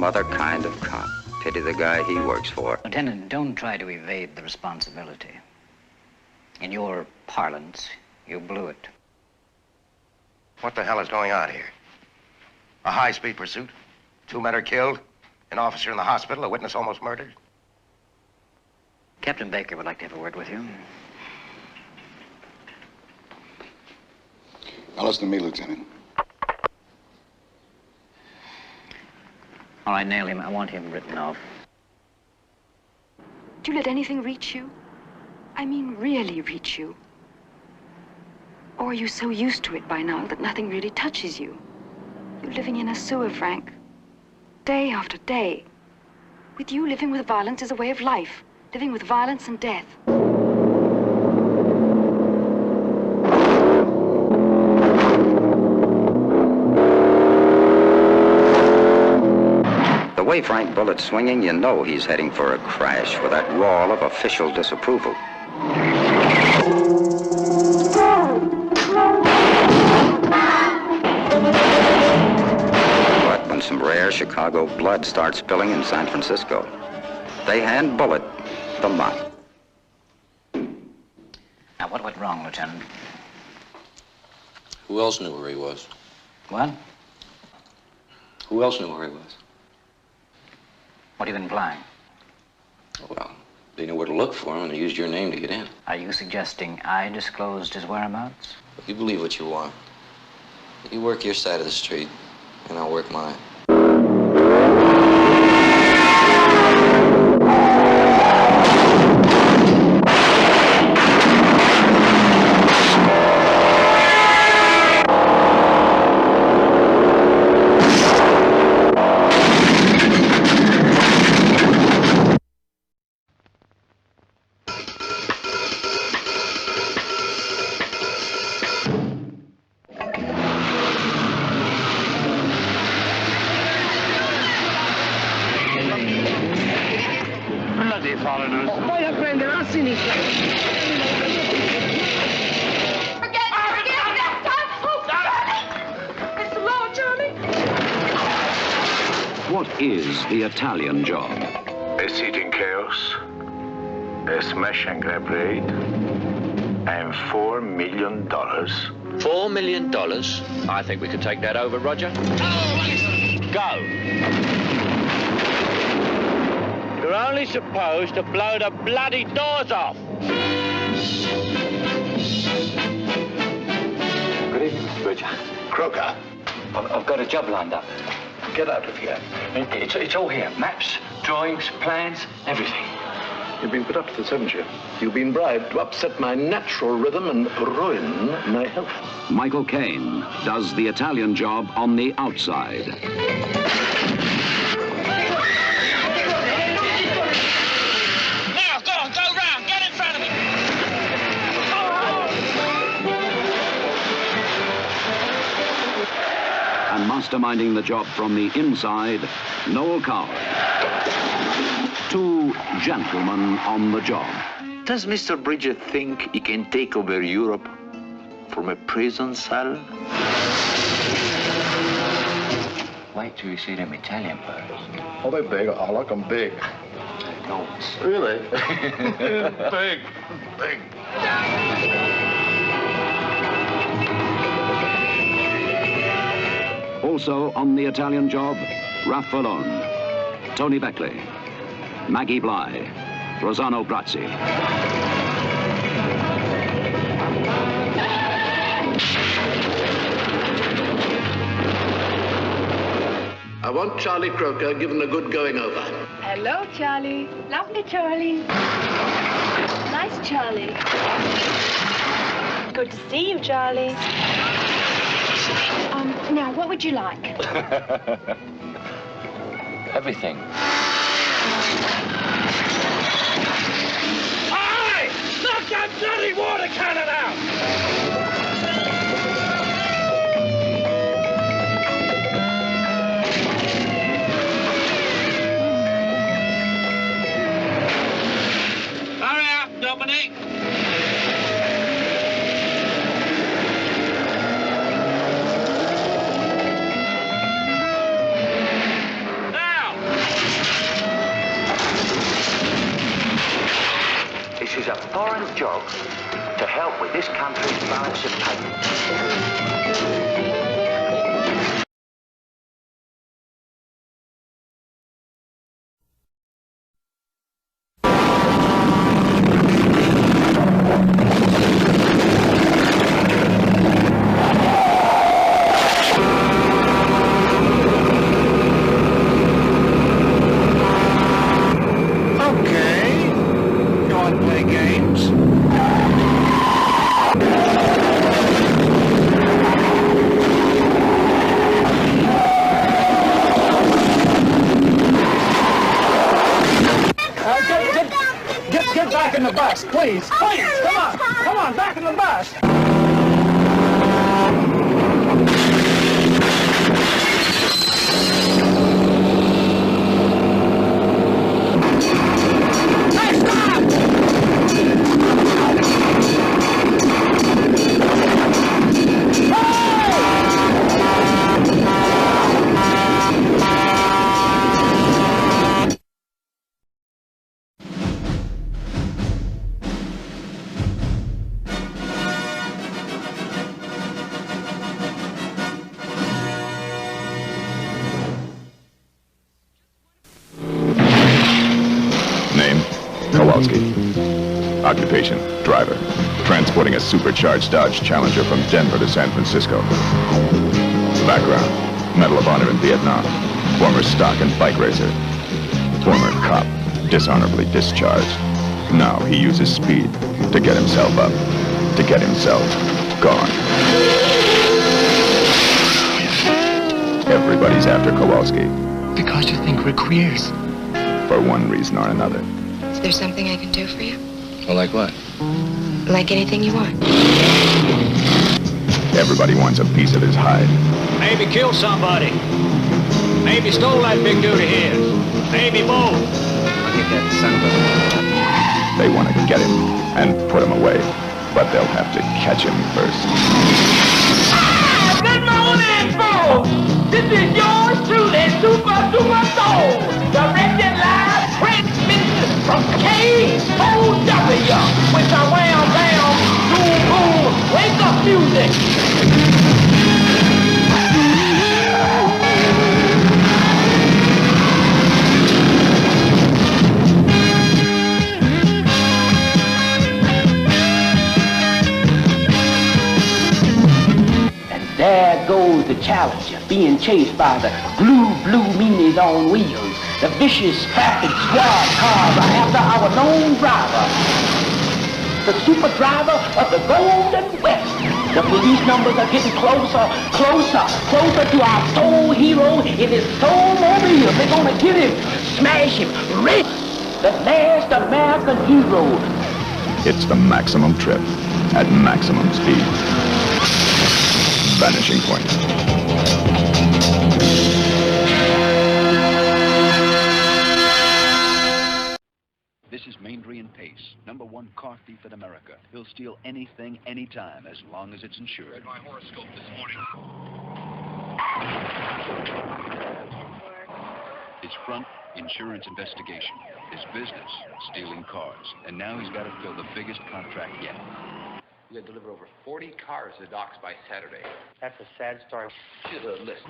some other kind of cop. Pity the guy he works for. Lieutenant, don't try to evade the responsibility. In your parlance, you blew it. What the hell is going on here? A high-speed pursuit? 2 men are killed? An officer in the hospital? A witness almost murdered? Captain Baker would like to have a word with you. Now listen to me, Lieutenant. All right, nail him. I want him written off. Do you let anything reach you? I mean, really reach you? Or are you so used to it by now that nothing really touches you? You're living in a sewer, Frank. Day after day. With you, living with violence is a way of life. Living with violence and death. The way Frank Bullitt's swinging, you know he's heading for a crash with that wall of official disapproval. But when some rare Chicago blood starts spilling in San Francisco, they hand Bullitt the mop. Now, what went wrong, Lieutenant? Who else knew where he was? What? Who else knew where he was? What are you implying? Well, they knew where to look for him and they used your name to get in. Are you suggesting I disclosed his whereabouts? You believe what you want. You work your side of the street, and I'll work mine. What is the Italian job? A seating chaos, a smash and grab raid, and $4 million. $4 million? I think we could take that over, Roger. Go. You're only supposed to blow the bloody doors off. Good evening, Mr. Bridger. Croker. I've got a job lined up. Get out of here. It's all here. Maps, drawings, plans, everything. You've been put up to this, haven't you? You've been bribed to upset my natural rhythm and ruin my health. Michael Caine does the Italian job on the outside. Now, go on, go round. Get in front of me. And masterminding the job from the inside, Noel Coward. 2 gentlemen on the job. Does Mr. Bridger think he can take over Europe from a prison cell? Wait till you see them Italian birds. Oh, they're big. I like them big. Enormous. Really? Big. Big. Also on the Italian job, Ralph Falone, Tony Beckley, Maggie Bly, Rossano Brazzi. I want Charlie Croker given a good going over. Hello, Charlie. Lovely, Charlie. Nice, Charlie. Good to see you, Charlie. Now, what would you like? Everything. Hey! Knock that bloody water cannon out! Hurry up, Dominic. Now, is a foreign job to help with this country's balance of payments. Get back in the bus, please. Please, come on. Come on, back in the bus. Occupation, driver. Transporting a supercharged Dodge Challenger from Denver to San Francisco. Background, Medal of Honor in Vietnam. Former stock and bike racer. Former cop, dishonorably discharged. Now he uses speed to get himself up. To get himself gone. Everybody's after Kowalski. Because you think we're queers. For one reason or another. Is there something I can do for you? Well, like what? Like anything you want. Everybody wants a piece of his hide. Maybe killed somebody. Maybe stole that big dude of his. Maybe both. I'll get that son of a... They want to get him and put him away, but they'll have to catch him first. Good morning, folks. This is yours truly, Super Soul. Directed live transmission from KOW with the wham bam, boom boom, wake up music. And there goes the Challenger being chased by the blue meanies on wheels. The vicious traffic squad cars are after our known driver, the super driver of the Golden West. The police numbers are getting closer to our soul hero in his soul-mobile. They're gonna get him, smash him, rip the last American hero. It's the maximum trip at maximum speed. Vanishing Point. This is Maindry and Pace, #1 car thief in America. He'll steal anything, anytime, as long as it's insured. Read my horoscope this morning. His front, insurance investigation. His business, stealing cars. And now he's got to fill the biggest contract yet. We gotta deliver over 40 cars to the docks by Saturday. That's a sad story. Here's a list.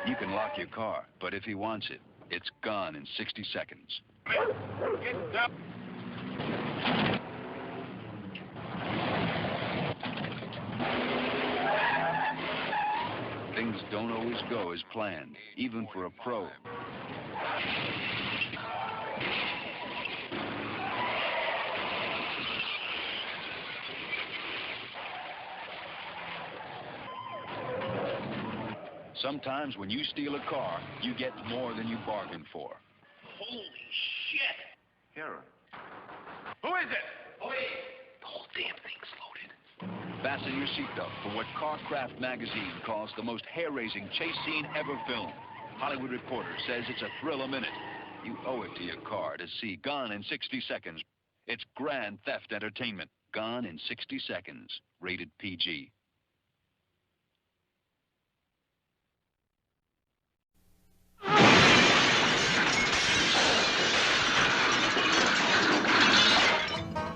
You can lock your car, but if he wants it, it's gone in 60 seconds. Get up. Things don't always go as planned, even for a pro. Sometimes when you steal a car, you get more than you bargained for. Holy shit! Here. Who is it? Oh, The whole damn thing's loaded. Fasten your seatbelt for what Carcraft magazine calls the most hair-raising chase scene ever filmed. Hollywood Reporter says it's a thrill a minute. You owe it to your car to see Gone in 60 Seconds. It's grand theft entertainment. Gone in 60 Seconds. Rated PG.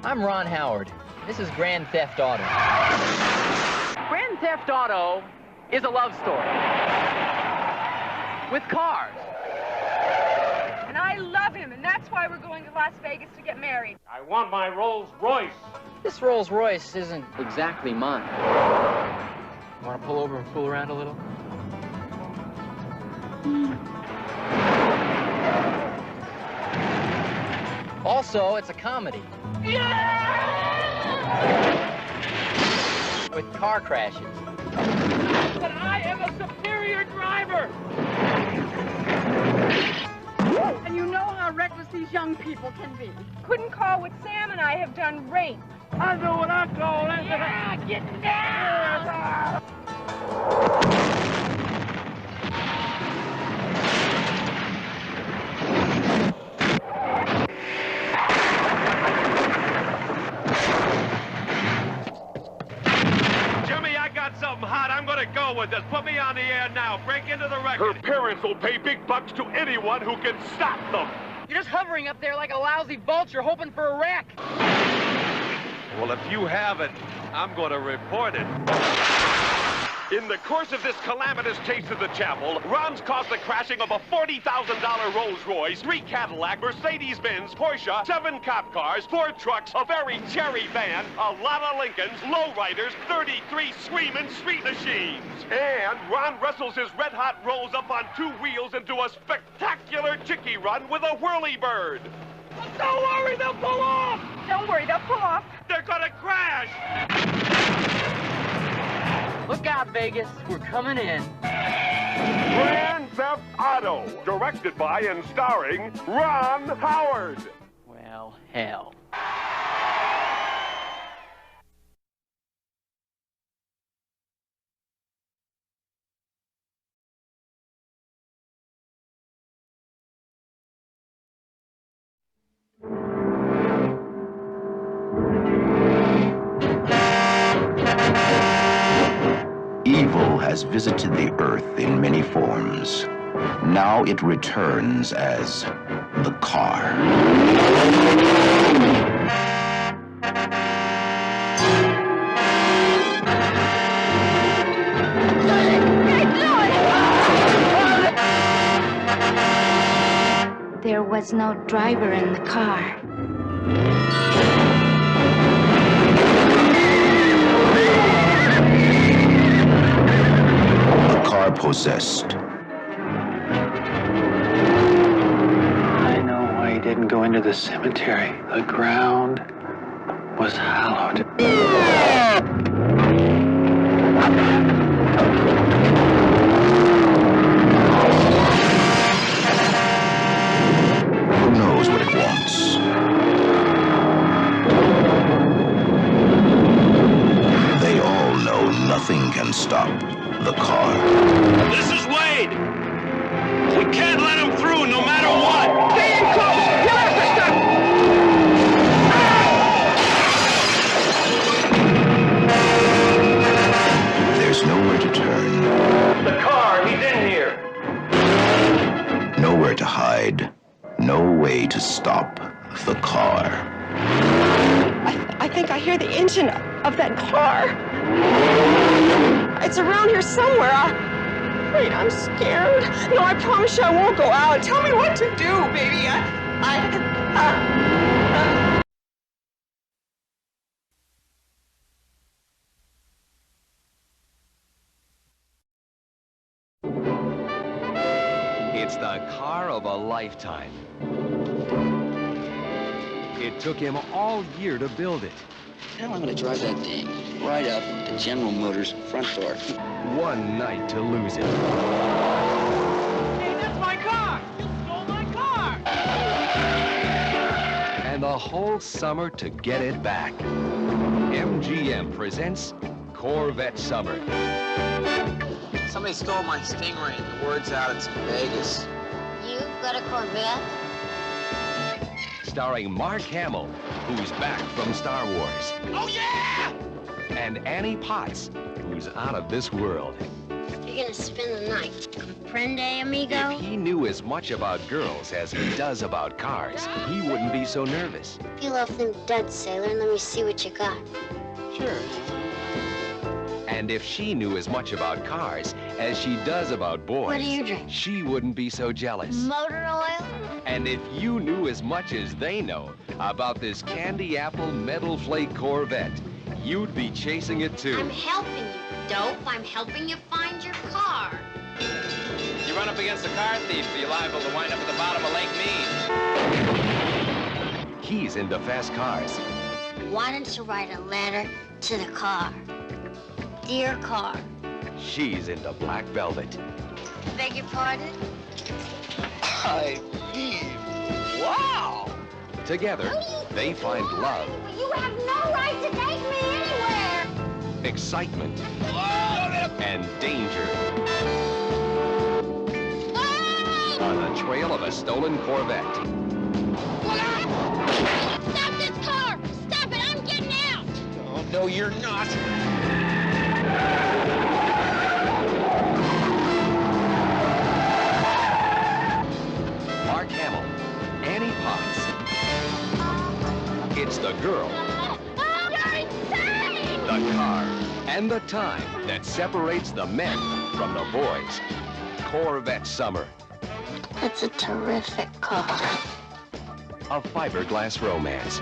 I'm Ron Howard. This is Grand Theft Auto. Grand Theft Auto is a love story. With cars. And I love him, and that's why we're going to Las Vegas to get married. I want my Rolls Royce. This Rolls Royce isn't exactly mine. Want to pull over and fool around a little? Also, it's a comedy. With car crashes. But I am a superior driver! And you know how reckless these young people can be. Couldn't call what Sam and I have done rape. I know what I'm calling. Yeah, get down! Something hot, I'm gonna go with this. Put me on the air now. Break into the record. Her parents will pay big bucks to anyone who can stop them. You're just hovering up there like a lousy vulture hoping for a wreck. Well, if you haven't, I'm gonna report it. In the course of this calamitous chase to the chapel, Ron's caused the crashing of a $40,000 Rolls Royce, 3 Cadillac, Mercedes-Benz, Porsche, 7 cop cars, 4 trucks, a very cherry van, a lot of Lincolns, lowriders, 33 screaming street machines. And Ron wrestles his red-hot Rolls up on 2 wheels into a spectacular chickie run with a whirly-bird. Don't worry, they'll pull off! Don't worry, they'll pull off. They're gonna crash! Look out, Vegas. We're coming in. Grand Theft Auto, directed by and starring Ron Howard. Well, hell. Evil has visited the earth in many forms. Now it returns as the car. There was no driver in the car. Possessed. I know why he didn't go into the cemetery. The ground was hallowed. Who knows what it wants? They all know nothing can stop the car. This is Wade! We can't let him through no matter what! Stay in close! You'll have to stop! There's nowhere to turn. The car, he's in here! Nowhere to hide. No way to stop the car. I think I hear the engine of that car. It's around here somewhere. Wait, I'm scared. No, I promise you I won't go out. Tell me what to do, baby. It's the car of a lifetime. It took him all year to build it. Hell, I'm gonna drive that thing right up to General Motors' front door. One night to lose it. Hey, that's my car! You stole my car! And the whole summer to get it back. MGM presents Corvette Summer. Somebody stole my Stingray and the word's out it's in Vegas. You've got a Corvette? Starring Mark Hamill, who's back from Star Wars. Oh, yeah! And Annie Potts, who's out of this world. You're gonna spend the night. Comprende, amigo? If he knew as much about girls as he does about cars, he wouldn't be so nervous. Peel off them duds, sailor, and let me see what you got. Sure. And if she knew as much about cars as she does about boys, What do you drink? she wouldn't be so jealous. Motor oil? And if you knew as much as they know about this candy apple metal flake Corvette, you'd be chasing it too. I'm helping you, dope. I'm helping you find your car. You run up against a car thief, you're liable to wind up at the bottom of Lake Mead. He's into fast cars. Why don't you write a letter to the car? Dear car. She's into black velvet. Beg your pardon? I mean, wow! Together, they find love, You have no right to take me anywhere. excitement, and danger. On the trail of a stolen Corvette. Stop this car! Stop it! I'm getting out! Oh, no, you're not. Mark Hamill, Annie Potts. It's the girl, You're insane! the car, and the time that separates the men from the boys. Corvette Summer, It's a terrific car. a fiberglass romance.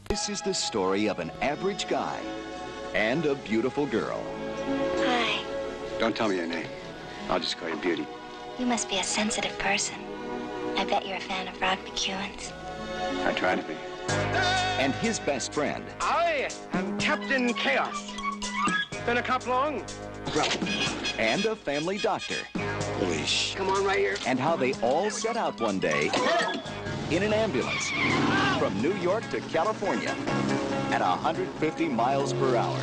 This is the story of an average guy and a beautiful girl. Hi. Don't tell me your name. I'll just call you Beauty. You must be a sensitive person. I bet you're a fan of Rod McEwen's. I try to be. And his best friend. I am Captain Chaos. Been a cop long? And a family doctor. Please. Come on right here. And how they all set out one day in an ambulance from New York to California at 150 miles per hour.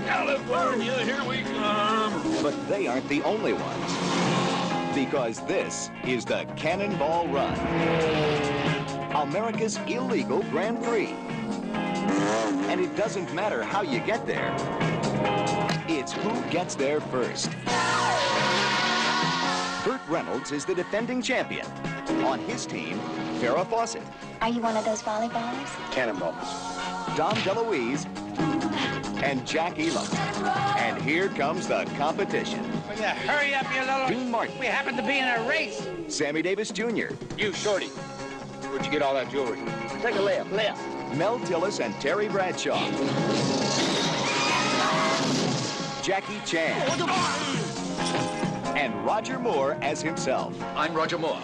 California, here we come. But they aren't the only ones. Because this is the Cannonball Run, America's illegal Grand Prix. And it doesn't matter how you get there. It's who gets there first. Burt Reynolds is the defending champion. On his team, Farrah Fawcett. Are you one of those volleyballers? Cannonballs. Dom DeLuise and Jack Elam. And here comes the competition. Will you hurry up, you little... Dean Martin. We happen to be in a race. Sammy Davis Jr. You, Shorty. Where'd you get all that jewelry? Take a left. Mel Tillis and Terry Bradshaw. Jackie Chan. And Roger Moore as himself. I'm Roger Moore.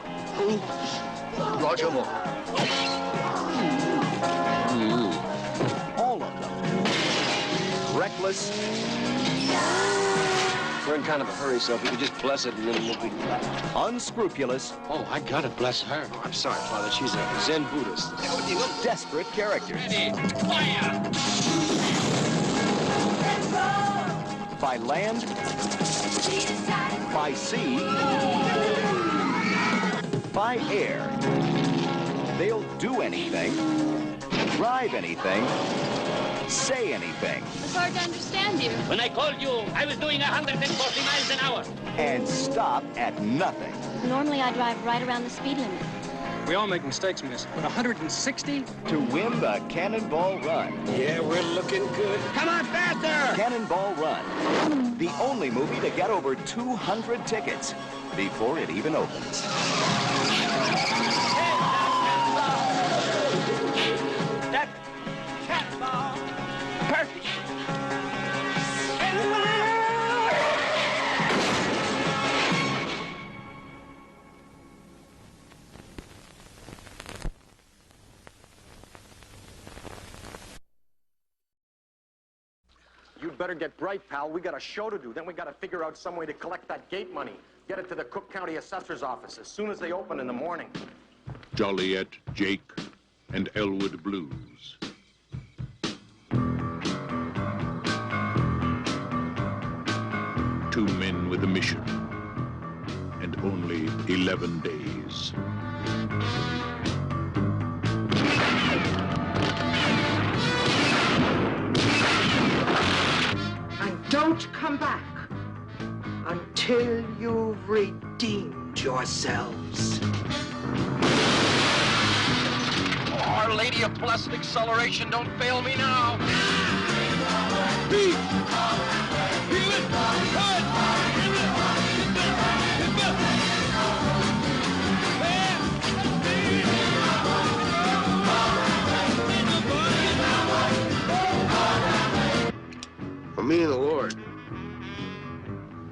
Roger Moore. All of them. Reckless. We're in kind of a hurry, so if you could just bless it and then we'll be... Unscrupulous. Oh, I gotta bless her. Oh, I'm sorry, Father. She's a Zen Buddhist. Desperate characters. Fire! By land, by sea, by air. They'll do anything, drive anything, say anything. It's hard to understand you. When I called you, I was doing 140 miles an hour. And stop at nothing. Normally I drive right around the speed limit. We all make mistakes, miss. But 160? To win the Cannonball Run. Yeah, we're looking good. Come on, faster! Cannonball Run. The only movie to get over 200 tickets before it even opens. better get bright, pal. We got a show to do. Then we got to figure out some way to collect that gate money. Get it to the Cook County Assessor's office as soon as they open in the morning. Joliet, Jake, and Elwood Blues. Two men with a mission, and only 11 days. And don't come back until you've redeemed yourselves. Our Lady of Blessed Acceleration, don't fail me now. For me and the Lord,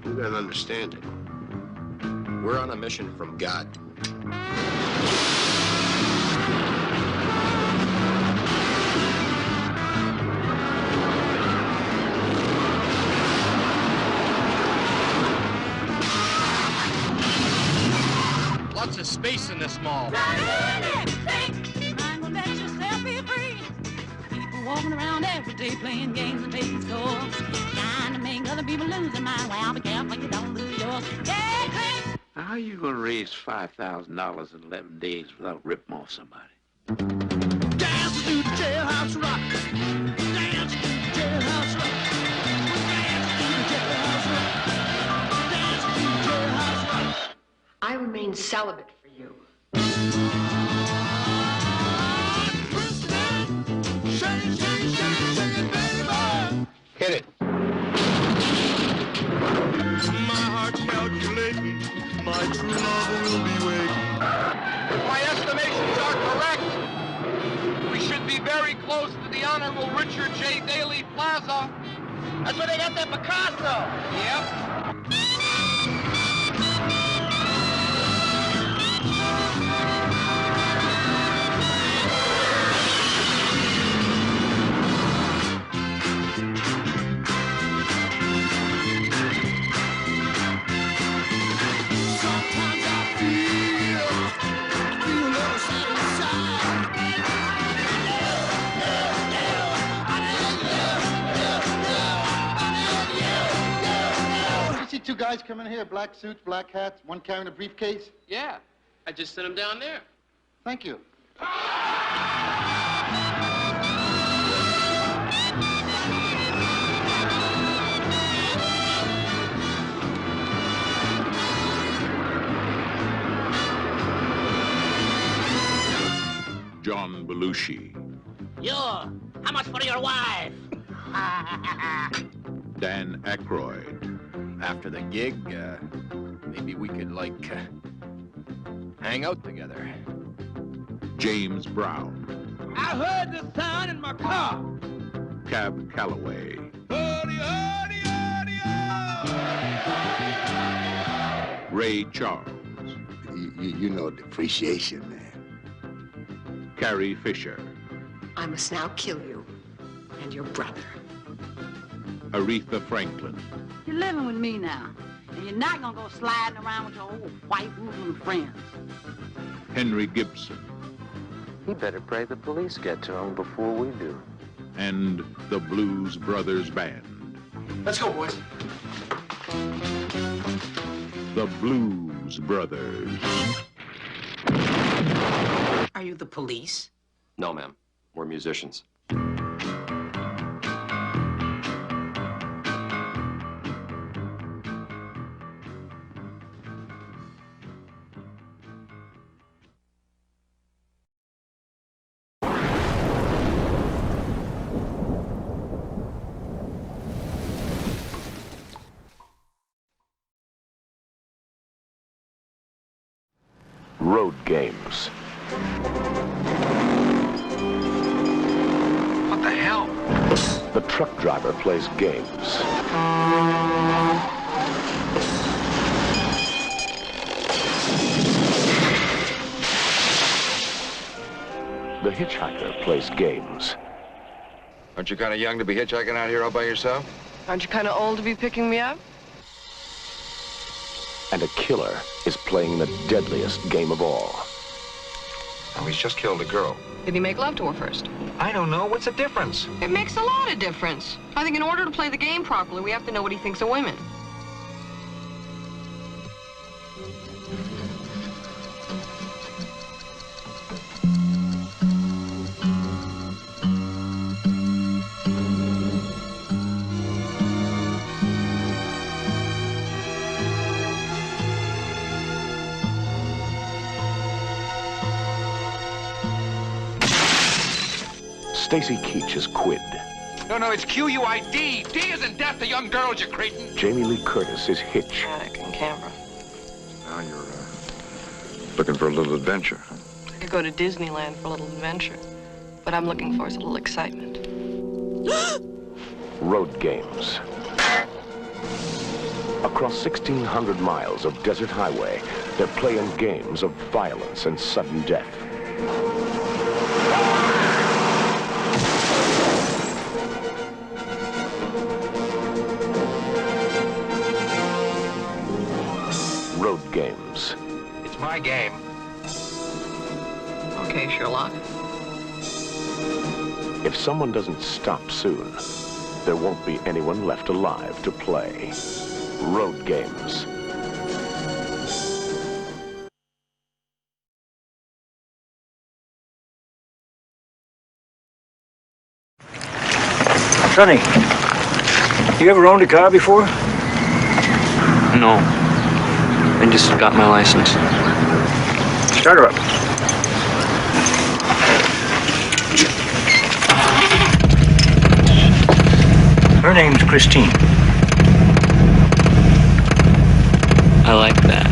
we got an understanding. We're on a mission from God. Lots of space in this mall. Walking around every day playing games and taking scores. Trying to make other people lose their mind. Well, be careful you don't lose yours. Yeah, How are you going to raise $5,000 in 11 days without ripping off somebody? dance to the jailhouse rock. Dance to the jailhouse rock. Dance to the jailhouse rock. Dance to the jailhouse rock. I remain celibate for you. Hit it. My heart's calculating, my true love will be waiting. If my estimations are correct, we should be very close to the Honorable Richard J. Daley Plaza. That's where they got that Picasso. Yep. Two guys come in here, black suits, black hats, one carrying a briefcase? Yeah, I just sent him down there. Thank you. John Belushi, How much for your wife? Dan Aykroyd, After the gig, maybe we could, hang out together. James Brown, I heard the sound in my car. Cab Calloway, Ray Charles, You know depreciation, man. Carrie Fisher, I must now kill you and your brother. Aretha Franklin, You're living with me now, and you're not gonna go sliding around with your old white woman friends. Henry Gibson, He better pray the police get to him before we do. and the Blues Brothers Band. Let's go, boys. The Blues Brothers. Are you the police? No, ma'am. We're musicians. Road games. What the hell? The truck driver plays games. The hitchhiker plays games. Aren't you kind of young to be hitchhiking out here all by yourself? Aren't you kind of old to be picking me up? And a killer is playing the deadliest game of all. Oh, he's just killed a girl. Did he make love to her first? I don't know. What's the difference? It makes a lot of difference. I think in order to play the game properly, we have to know what he thinks of women. Stacy Keach is Quid. No, it's Q-U-I-D. D isn't death to young girls, you cretin. Jamie Lee Curtis is Hitch. Attic in Canberra. Now you're looking for a little adventure. I could go to Disneyland for a little adventure. What I'm looking for is a little excitement. Road games. Across 1,600 miles of desert highway, they're playing games of violence and sudden death. Road games. It's my game. Okay, Sherlock. If someone doesn't stop soon, there won't be anyone left alive to play. Road games. Sonny, you ever owned a car before? No. I just got my license. Start her up. Her name's Christine. I like that.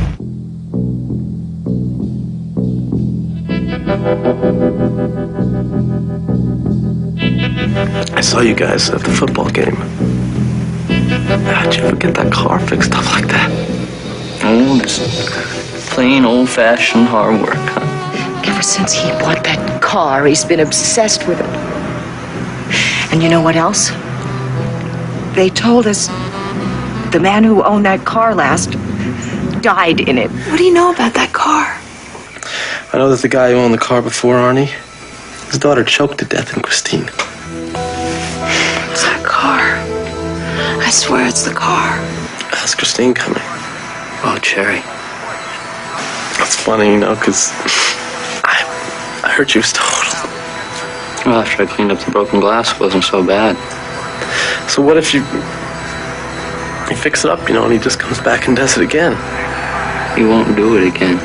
I saw you guys at the football game. How'd you ever get that car fixed up like that? Oh, just plain old-fashioned hard work, huh? Ever since he bought that car, he's been obsessed with it. And you know what else? They told us the man who owned that car last died in it. What do you know about that car? I know that the guy who owned the car before Arnie, his daughter choked to death in Christine. It's that car. I swear it's the car. How's Christine coming? Oh, Cherry. That's funny, you know, because I heard she was total. Well, after I cleaned up the broken glass, it wasn't so bad. So what if you fix it up, you know, and he just comes back and does it again? He won't do it again.